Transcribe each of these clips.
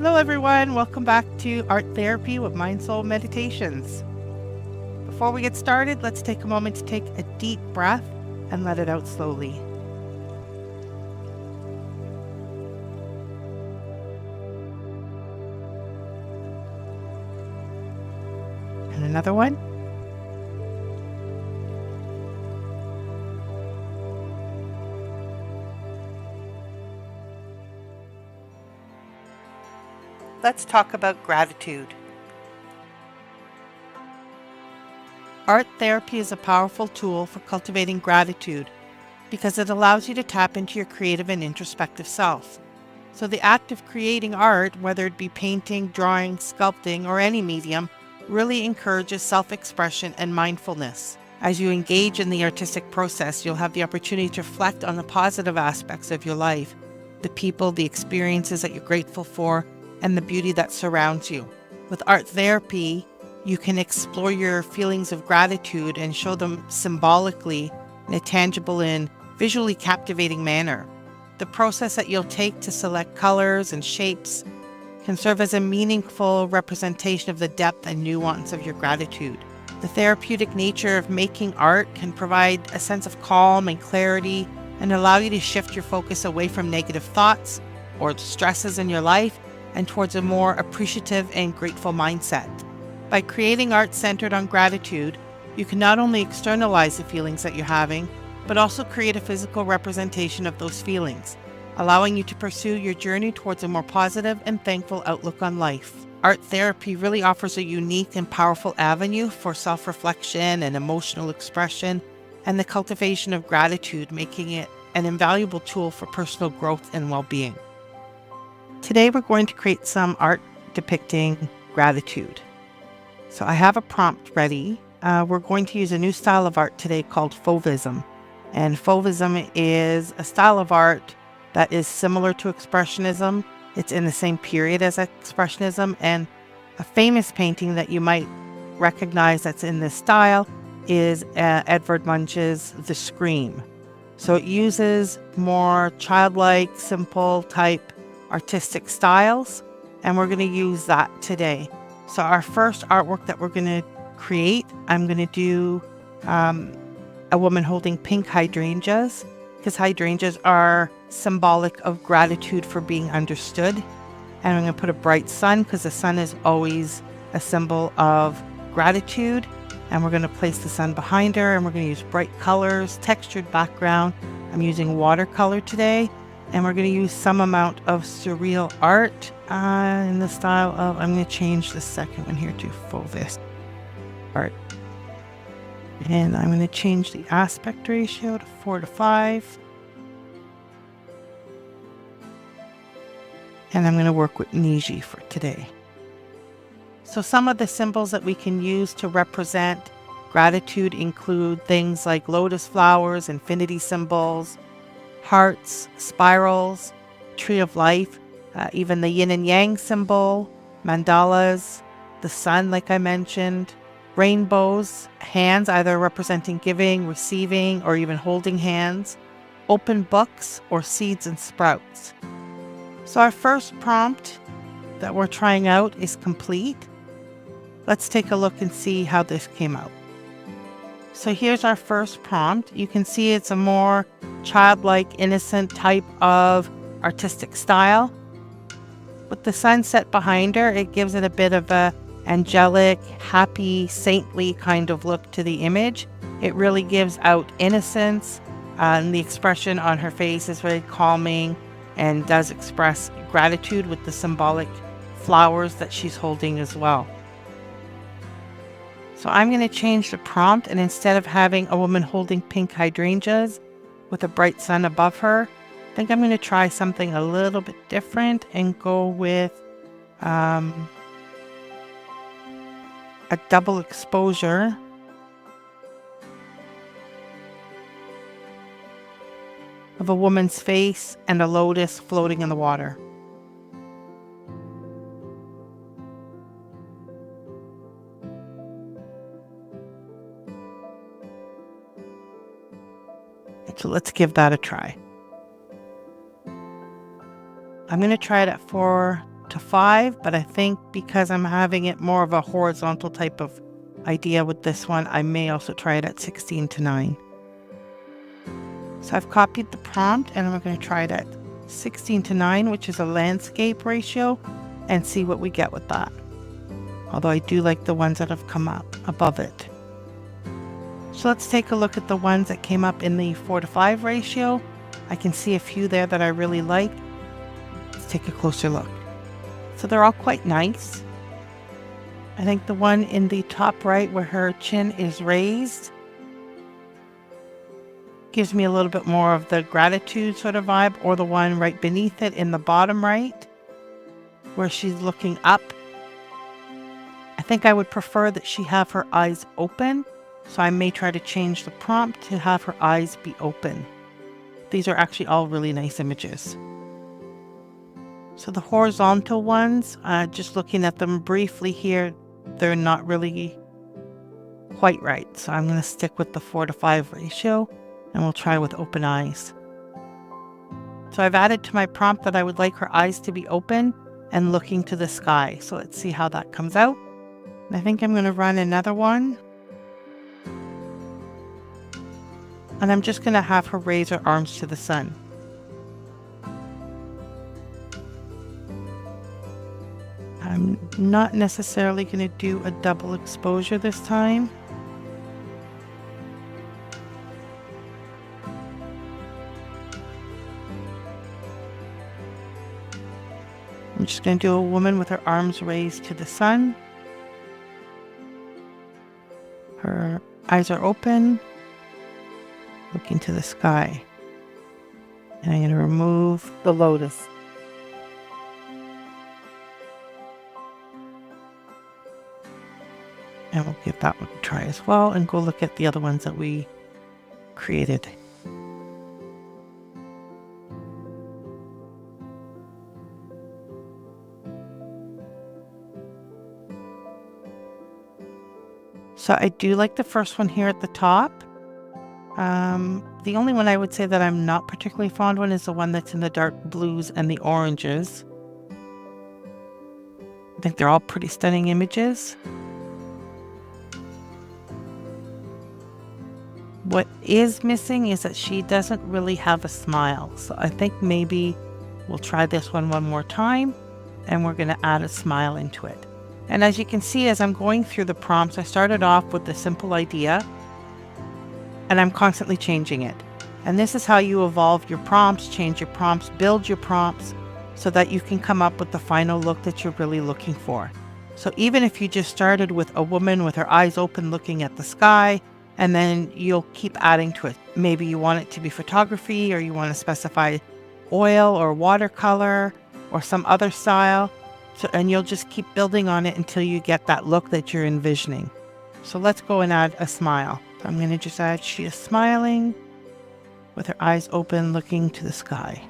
Hello everyone, welcome back to Art Therapy with MindSoulMeditations. Before we get started, let's take a moment to take a deep breath and let it out slowly. And another one. Let's talk about gratitude. Art therapy is a powerful tool for cultivating gratitude because it allows you to tap into your creative and introspective self. So the act of creating art, whether it be painting, drawing, sculpting, or any medium, really encourages self-expression and mindfulness. As you engage in the artistic process, you'll have the opportunity to reflect on the positive aspects of your life, the people, the experiences that you're grateful for, and the beauty that surrounds you. With art therapy, you can explore your feelings of gratitude and show them symbolically in a tangible and visually captivating manner. The process that you'll take to select colors and shapes can serve as a meaningful representation of the depth and nuance of your gratitude. The therapeutic nature of making art can provide a sense of calm and clarity and allow you to shift your focus away from negative thoughts or stresses in your life and towards a more appreciative and grateful mindset. By creating art centered on gratitude, you can not only externalize the feelings that you're having, but also create a physical representation of those feelings, allowing you to pursue your journey towards a more positive and thankful outlook on life. Art therapy really offers a unique and powerful avenue for self-reflection and emotional expression, and the cultivation of gratitude, making it an invaluable tool for personal growth and well-being. Today we're going to create some art depicting gratitude. So I have a prompt ready. We're going to use a new style of art today called Fauvism. And Fauvism is a style of art that is similar to Expressionism. It's in the same period as Expressionism, and a famous painting that you might recognize that's in this style is Edvard Munch's The Scream. So it uses more childlike, simple type artistic styles, and we're going to use that today. So our first artwork that we're going to create, I'm going to do a woman holding pink hydrangeas, because hydrangeas are symbolic of gratitude for being understood. And I'm going to put a bright sun, because the sun is always a symbol of gratitude. And we're going to place the sun behind her, and we're going to use bright colors, textured background. I'm using watercolor today. And we're going to use some amount of surreal art in the style of, I'm going to change the second one here to Fauvism art. And I'm going to change the aspect ratio to 4:5. And I'm going to work with Niji for today. So some of the symbols that we can use to represent gratitude include things like lotus flowers, infinity symbols, hearts, spirals, tree of life, even the yin and yang symbol, mandalas, the sun, like I mentioned, rainbows, hands either representing giving, receiving, or even holding hands, open books, or seeds and sprouts. So our first prompt that we're trying out is complete. Let's take a look and see how this came out. So here's our first prompt. You can see it's a more childlike, innocent type of artistic style. With the sunset behind her, it gives it a bit of a angelic, happy, saintly kind of look to the image. It really gives out innocence, and the expression on her face is very calming and does express gratitude with the symbolic flowers that she's holding as well. So I'm going to change the prompt, and instead of having a woman holding pink hydrangeas with a bright sun above her, I think I'm going to try something a little bit different and go with a double exposure of a woman's face and a lotus floating in the water. So let's give that a try. I'm going to try it at 4 up to 5, but I think because I'm having it more of a horizontal type of idea with this one, I may also try it at 16:9. So I've copied the prompt and we're going to try it at 16:9, which is a landscape ratio, and see what we get with that. Although I do like the ones that have come up above it. So let's take a look at the ones that came up in the 4:5 ratio. I can see a few there that I really like. Let's take a closer look. So they're all quite nice. I think the one in the top right where her chin is raised gives me a little bit more of the gratitude sort of vibe, or the one right beneath it in the bottom right where she's looking up. I think I would prefer that she have her eyes open, so I may try to change the prompt to have her eyes be open. These are actually all really nice images. So the horizontal ones, just looking at them briefly here, they're not really quite right. So I'm going to stick with the 4:5 ratio, and we'll try with open eyes. So I've added to my prompt that I would like her eyes to be open and looking to the sky. So let's see how that comes out. I think I'm going to run another one. And I'm just going to have her raise her arms to the sun. I'm not necessarily going to do a double exposure this time. I'm just going to do a woman with her arms raised to the sun. Her eyes are open, looking to the sky. And I'm going to remove the lotus. And we'll give that one a try as well, and go look at the other ones that we created. So I do like the first one here at the top. The only one I would say that I'm not particularly fond of is the one that's in the dark blues and the oranges. I think they're all pretty stunning images. What is missing is that she doesn't really have a smile. So I think maybe we'll try this one more time, and we're going to add a smile into it. And as you can see, as I'm going through the prompts, I started off with the simple idea, and I'm constantly changing it. And this is how you evolve your prompts, change your prompts, build your prompts, so that you can come up with the final look that you're really looking for. So even if you just started with a woman with her eyes open looking at the sky, and then you'll keep adding to it. Maybe you want it to be photography, or you want to specify oil or watercolor or some other style. So, and you'll just keep building on it until you get that look that you're envisioning. So let's go and add a smile. So I'm going to just add she is smiling with her eyes open looking to the sky.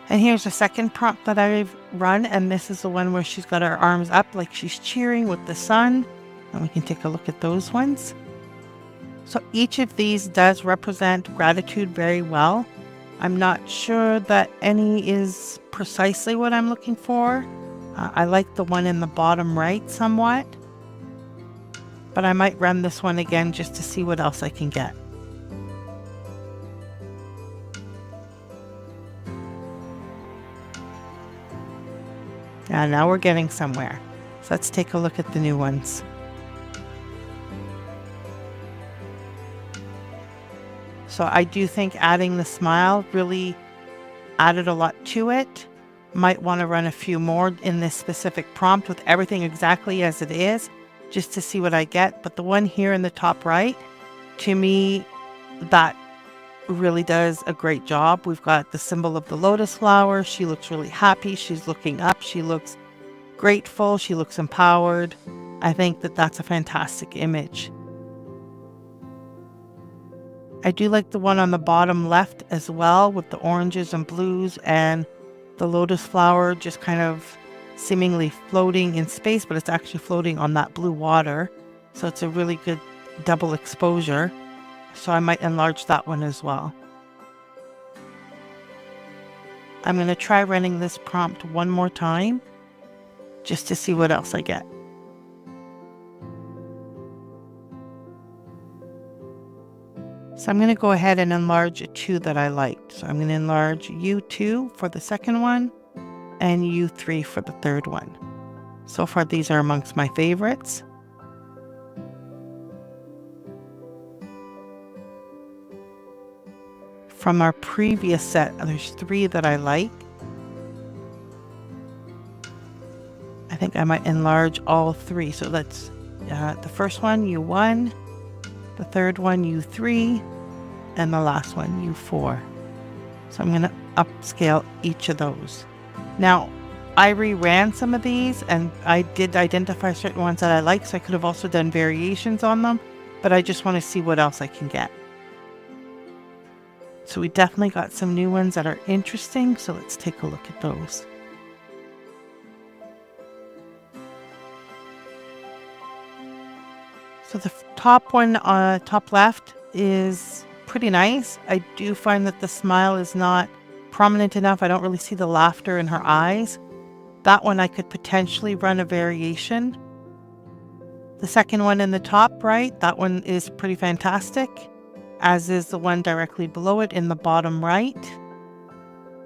And here's the second prompt that I've run, and this is the one where she's got her arms up like she's cheering with the sun. And we can take a look at those ones. So each of these does represent gratitude very well. I'm not sure that any is precisely what I'm looking for. I like the one in the bottom right somewhat, but I might run this one again just to see what else I can get. Yeah, now we're getting somewhere. So let's take a look at the new ones. So I do think adding the smile really added a lot to it. Might want to run a few more in this specific prompt with everything exactly as it is, just to see what I get. But the one here in the top right, to me, that really does a great job. We've got the symbol of the lotus flower. She looks really happy. She's looking up. She looks grateful. She looks empowered. I think that that's a fantastic image. I do like the one on the bottom left as well, with the oranges and blues and the lotus flower just kind of seemingly floating in space, but it's actually floating on that blue water. So it's a really good double exposure. So I might enlarge that one as well. I'm going to try running this prompt one more time just to see what else I get. So I'm going to go ahead and enlarge two that I liked. So I'm going to enlarge U2 for the second one and U3 for the third one. So far, these are amongst my favorites. From our previous set, there's 3 that I like. I think I might enlarge all 3. So that's the first one, U1, the third one, U3, and the last one, U4. So I'm going to upscale each of those. Now, I reran some of these and I did identify certain ones that I like, so I could have also done variations on them, but I just want to see what else I can get. So we definitely got some new ones that are interesting, so let's take a look at those. So the top one, top left, is pretty nice. I do find that the smile is not prominent enough. I don't really see the laughter in her eyes. That one I could potentially run a variation. The second one in the top right, that one is pretty fantastic, as is the one directly below it in the bottom right.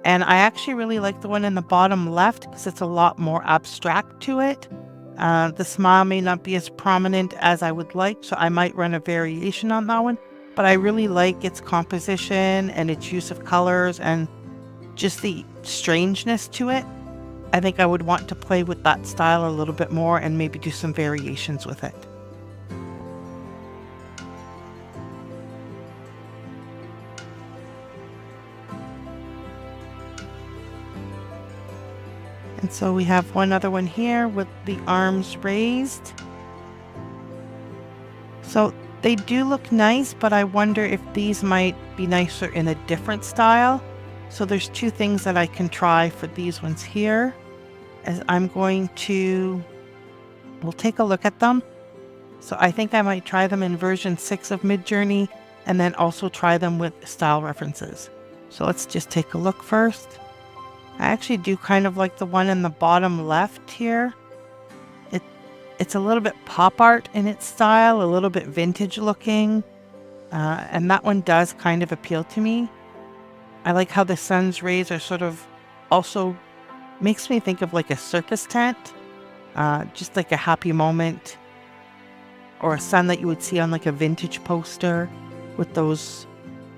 And I actually really like the one in the bottom left because it's a lot more abstract to it. The smile may not be as prominent as I would like, so I might run a variation on that one. But I really like its composition and its use of colors and just the strangeness to it. I think I would want to play with that style a little bit more and maybe do some variations with it. And so we have one other one here with the arms raised. So they do look nice, but I wonder if these might be nicer in a different style. So there's 2 things that I can try for these ones here. As I'm going to, we'll take a look at them. So I think I might try them in version 6 of Midjourney and then also try them with style references. So let's just take a look first. I actually do kind of like the one in the bottom left here. It's a little bit pop art in its style, a little bit vintage looking. And that one does kind of appeal to me. I like how the sun's rays are sort of also makes me think of like a circus tent, just like a happy moment or a sun that you would see on like a vintage poster with those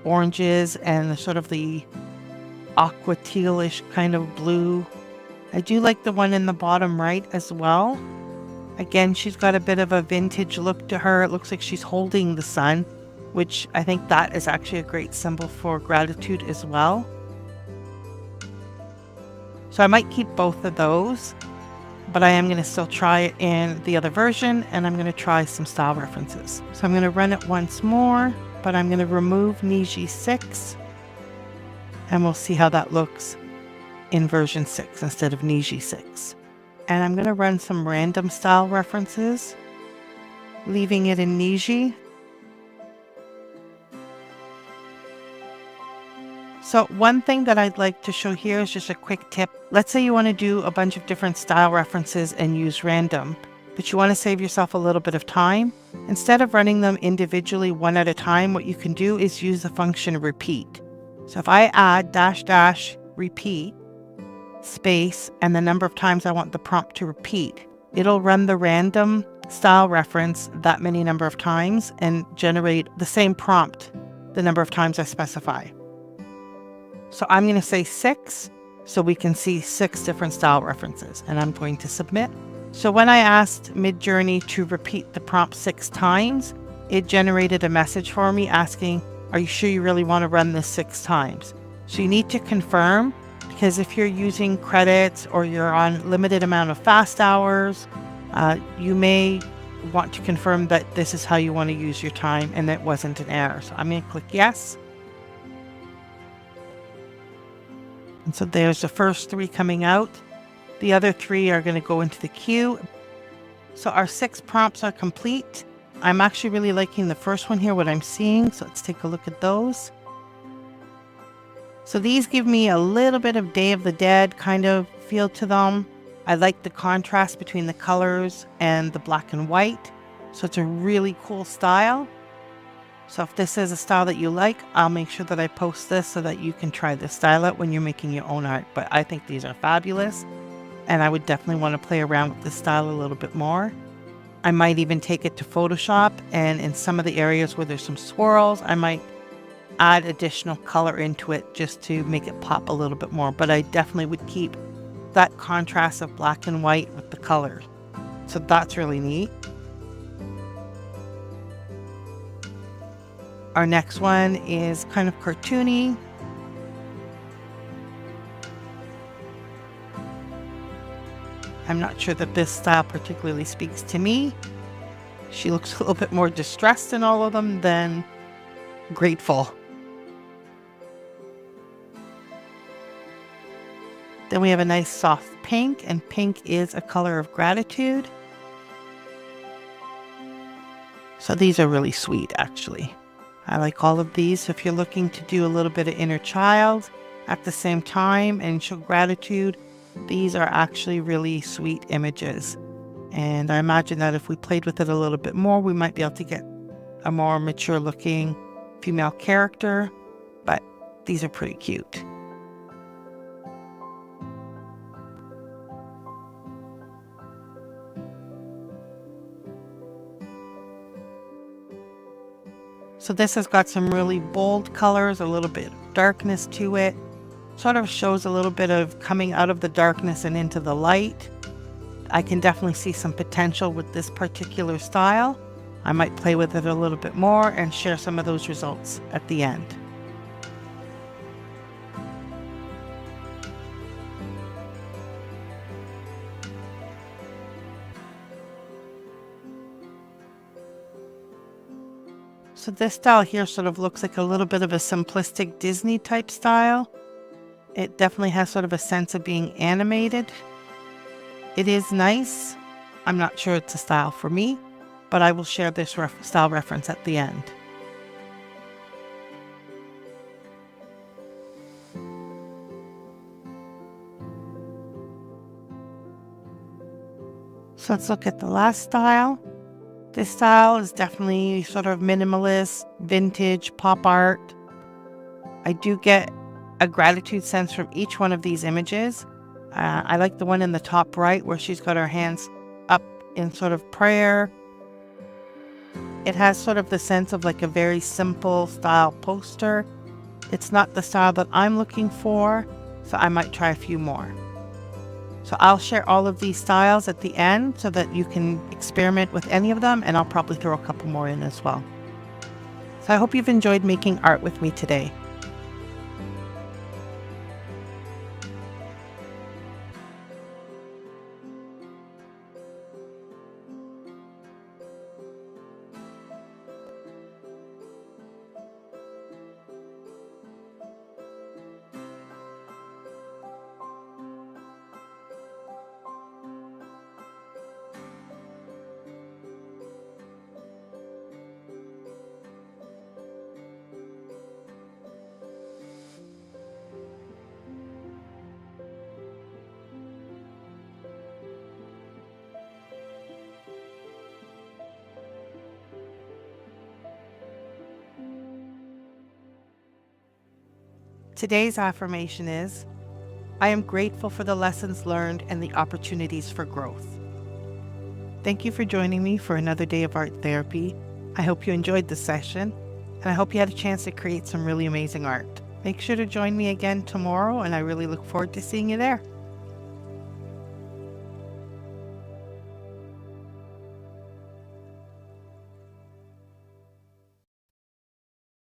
oranges and sort of the aqua tealish kind of blue. I do like the one in the bottom right as well. Again, she's got a bit of a vintage look to her. It looks like she's holding the sun, which I think that is actually a great symbol for gratitude as well. So I might keep both of those, but I am going to still try it in the other version, and I'm going to try some style references. So I'm going to run it once more, but I'm going to remove Niji 6, and we'll see how that looks in version 6 instead of Niji 6. And I'm going to run some random style references, leaving it in Niji. So one thing that I'd like to show here is just a quick tip. Let's say you want to do a bunch of different style references and use random, but you want to save yourself a little bit of time. Instead of running them individually one at a time, what you can do is use the function repeat. So if I add -- repeat space and the number of times I want the prompt to repeat, it'll run the random style reference that many number of times and generate the same prompt the number of times I specify. So I'm going to say 6 so we can see 6 different style references, and I'm going to submit. So when I asked Midjourney to repeat the prompt 6 times, it generated a message for me asking, are you sure you really want to run this 6 times? So you need to confirm, because if you're using credits or you're on limited amount of fast hours, you may want to confirm that this is how you want to use your time and that wasn't an error. So I'm going to click yes. And so there's the first 3 coming out. The other 3 are going to go into the queue. So our 6 prompts are complete. I'm actually really liking the first one here, what I'm seeing. So let's take a look at those. So these give me a little bit of Day of the Dead kind of feel to them. I like the contrast between the colors and the black and white. So it's a really cool style. So if this is a style that you like, I'll make sure that I post this so that you can try this style out when you're making your own art. But I think these are fabulous, and I would definitely want to play around with this style a little bit more. I might even take it to Photoshop, and in some of the areas where there's some swirls, I might add additional color into it just to make it pop a little bit more. But I definitely would keep that contrast of black and white with the colors. So that's really neat. Our next one is kind of cartoony. I'm not sure that this style particularly speaks to me. She looks a little bit more distressed in all of them than grateful. Then we have a nice soft pink, and pink is a color of gratitude. So these are really sweet, actually. I like all of these. So if you're looking to do a little bit of inner child at the same time and show gratitude, these are actually really sweet images. And I imagine that if we played with it a little bit more, we might be able to get a more mature looking female character, but these are pretty cute. So this has got some really bold colors, a little bit of darkness to it. Sort of shows a little bit of coming out of the darkness and into the light. I can definitely see some potential with this particular style. I might play with it a little bit more and share some of those results at the end. So this style here sort of looks like a little bit of a simplistic Disney type style. It definitely has sort of a sense of being animated. It is nice. I'm not sure it's a style for me, but I will share this style reference at the end. So let's look at the last style. This style is definitely sort of minimalist, vintage, pop art. I do get a gratitude sense from each one of these images. I like the one in the top right where she's got her hands up in sort of prayer. It has sort of the sense of like a very simple style poster. It's not the style that I'm looking for, so I might try a few more. So I'll share all of these styles at the end so that you can experiment with any of them, and I'll probably throw a couple more in as well. So I hope you've enjoyed making art with me today. Today's affirmation is, I am grateful for the lessons learned and the opportunities for growth. Thank you for joining me for another day of art therapy. I hope you enjoyed this session, and I hope you had a chance to create some really amazing art. Make sure to join me again tomorrow, and I really look forward to seeing you there.